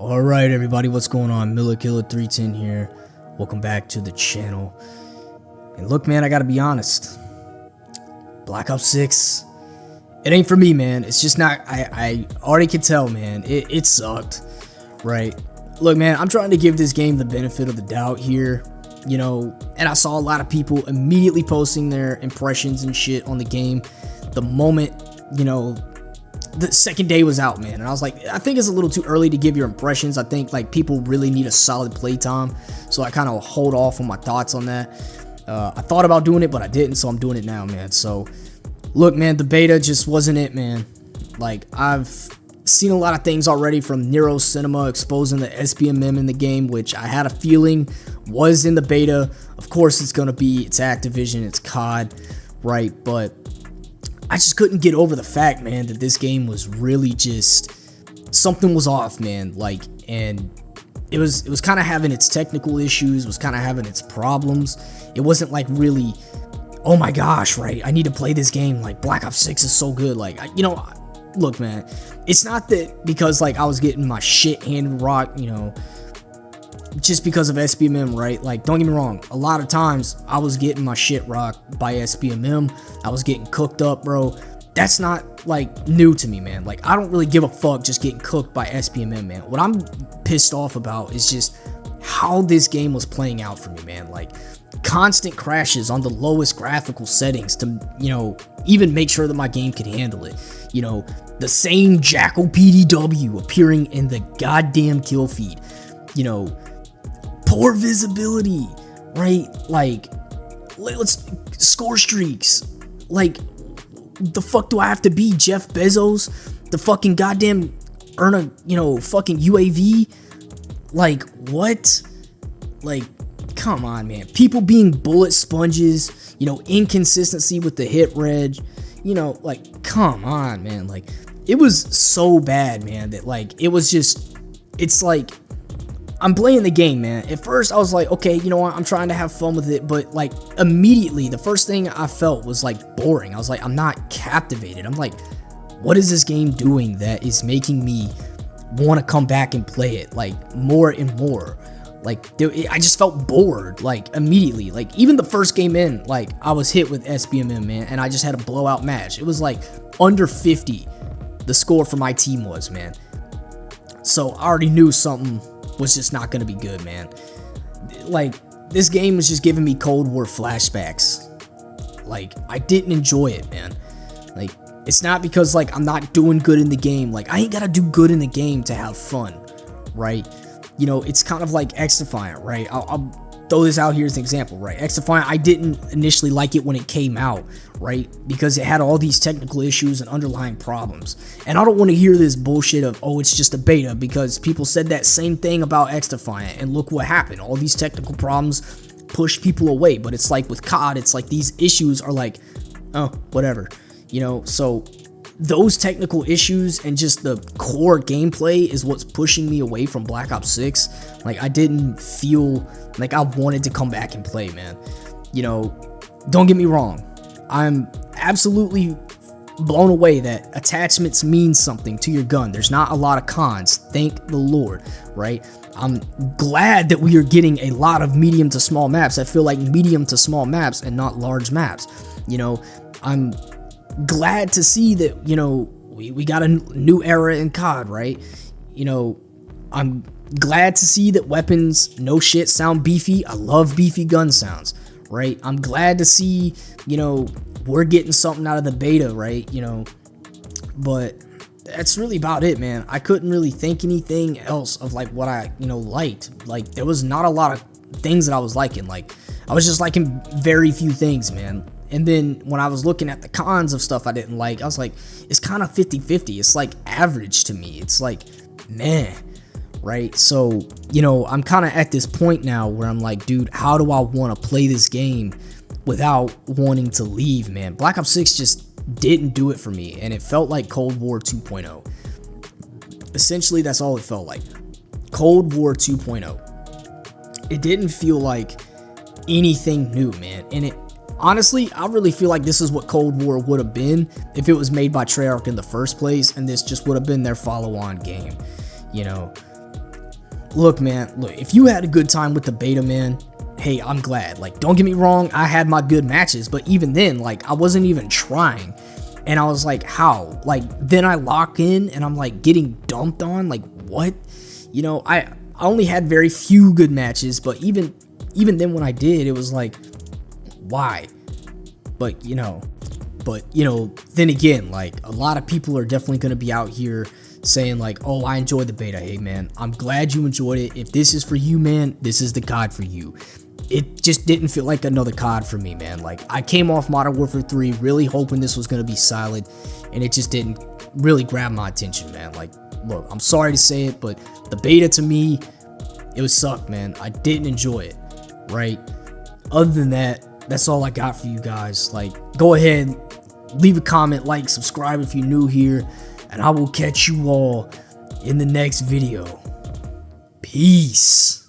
Alright everybody, what's going on? MillerKiller310 here. Welcome back to the channel. And look man, I gotta be honest. Black Ops 6, it ain't for me man. It's just not, I already can tell man, it sucked, right? Look man, I'm trying to give this game the benefit of the doubt here, you know, and I saw a lot of people immediately posting their impressions and shit on the game the moment, you know, the second day was out, man. And I was like, I think it's a little too early to give your impressions. I think like people really need a solid playtime, so I kind of hold off on my thoughts on that. I thought about doing it, but I didn't, so I'm doing it now, man. So look man, the beta just wasn't it, man. Like, I've seen a lot of things already from Nero Cinema exposing the SBMM in the game, which I had a feeling was in the beta. Of course it's gonna be, it's Activision, it's COD, right? But I just couldn't get over the fact, man, that this game was really just, something was off, man. Like, and it was kind of having its technical issues, was kind of having its problems. It wasn't like really, oh my gosh, right, I need to play this game, like Black Ops 6 is so good. Like, you know, look man, it's not that because like I was getting my shit handed rock, you know, just because of SBMM, right? Like, don't get me wrong, a lot of times I was getting my shit rocked by SBMM. I was getting cooked up, bro. That's not like new to me, man. Like, I don't really give a fuck just getting cooked by SBMM, man. What I'm pissed off about is just how this game was playing out for me, man. Like, constant crashes on the lowest graphical settings to, you know, even make sure that my game could handle it. You know, the same Jackal PDW appearing in the goddamn kill feed. You know, poor visibility, right? Like, let's score streaks. Like, the fuck do I have to be, Jeff Bezos? The fucking goddamn earn a, you know, fucking UAV? Like, what? Like, come on, man. People being bullet sponges, you know, inconsistency with the hit reg, you know, like, come on, man. Like, it was so bad, man, that, like, it was just, it's like, I'm playing the game, man. At first, I was like, okay, you know what? I'm trying to have fun with it. But, like, immediately, the first thing I felt was, like, boring. I was like, I'm not captivated. I'm like, what is this game doing that is making me want to come back and play it, like, more and more? Like, I just felt bored, like, immediately. Like, even the first game in, like, I was hit with SBMM, man, and I just had a blowout match. It was, like, under 50, the score for my team was, man. So, I already knew something was just not gonna be good, man. Like, this game was just giving me Cold War flashbacks. Like, I didn't enjoy it, man. Like, it's not because, like, I'm not doing good in the game. Like, I ain't gotta do good in the game to have fun, right? You know, it's kind of like X-Defiant, right? I'll throw this out here as an example, right? X-Defiant, I didn't initially like it when it came out, right? Because it had all these technical issues and underlying problems. And I don't want to hear this bullshit of, oh, it's just a beta, because people said that same thing about X-Defiant, and look what happened. All these technical problems pushed people away. But it's like with COD, it's like these issues are like, oh, whatever, you know? So those technical issues and just the core gameplay is what's pushing me away from Black Ops 6. Like, I didn't feel like I wanted to come back and play, man. You know, don't get me wrong, I'm absolutely blown away that attachments mean something to your gun. There's not a lot of cons, thank the Lord, right? I'm glad that we are getting a lot of medium to small maps. I feel like medium to small maps and not large maps. You know, I'm glad to see that, you know, we got a new era in COD, right? You know, I'm glad to see that weapons, no shit, sound beefy. I love beefy gun sounds, right? I'm glad to see, you know, we're getting something out of the beta, right? You know, but that's really about it, man. I couldn't really think anything else of like what I, you know, liked. Like, there was not a lot of things that I was liking. Like, I was just liking very few things, man. And then when I was looking at the cons of stuff I didn't like, I was like, it's kind of 50-50. It's like average to me. It's like, meh, right? So, you know, I'm kind of at this point now where I'm like, dude, how do I want to play this game without wanting to leave, man? Black Ops 6 just didn't do it for me, and it felt like Cold War 2.0. Essentially, that's all it felt like. Cold War 2.0. It didn't feel like anything new, man. And it, honestly, I really feel like this is what Cold War would have been if it was made by Treyarch in the first place, and this just would have been their follow-on game, you know. look, man, look, if you had a good time with the beta, man, hey, I'm glad. Like, don't get me wrong, I had my good matches, but even then, like, I wasn't even trying. And I was like, how? Like, then I lock in and I'm like getting dumped on. Like, what? You know, I only had very few good matches, but even then when I did, it was like, why? But you know, then again, like, a lot of people are definitely going to be out here saying like, oh, I enjoyed the beta. Hey man, I'm glad you enjoyed it. If this is for you, man, this is the COD for you. It just didn't feel like another COD for me, man. Like, I came off Modern Warfare 3 really hoping this was going to be solid, and it just didn't really grab my attention, man. Like, look, I'm sorry to say it, but the beta to me, it was sucked, man. I didn't enjoy it, right? Other than that, that's all I got for you guys. Like, go ahead, leave a comment, like, subscribe if you're new here, and I will catch you all in the next video. Peace.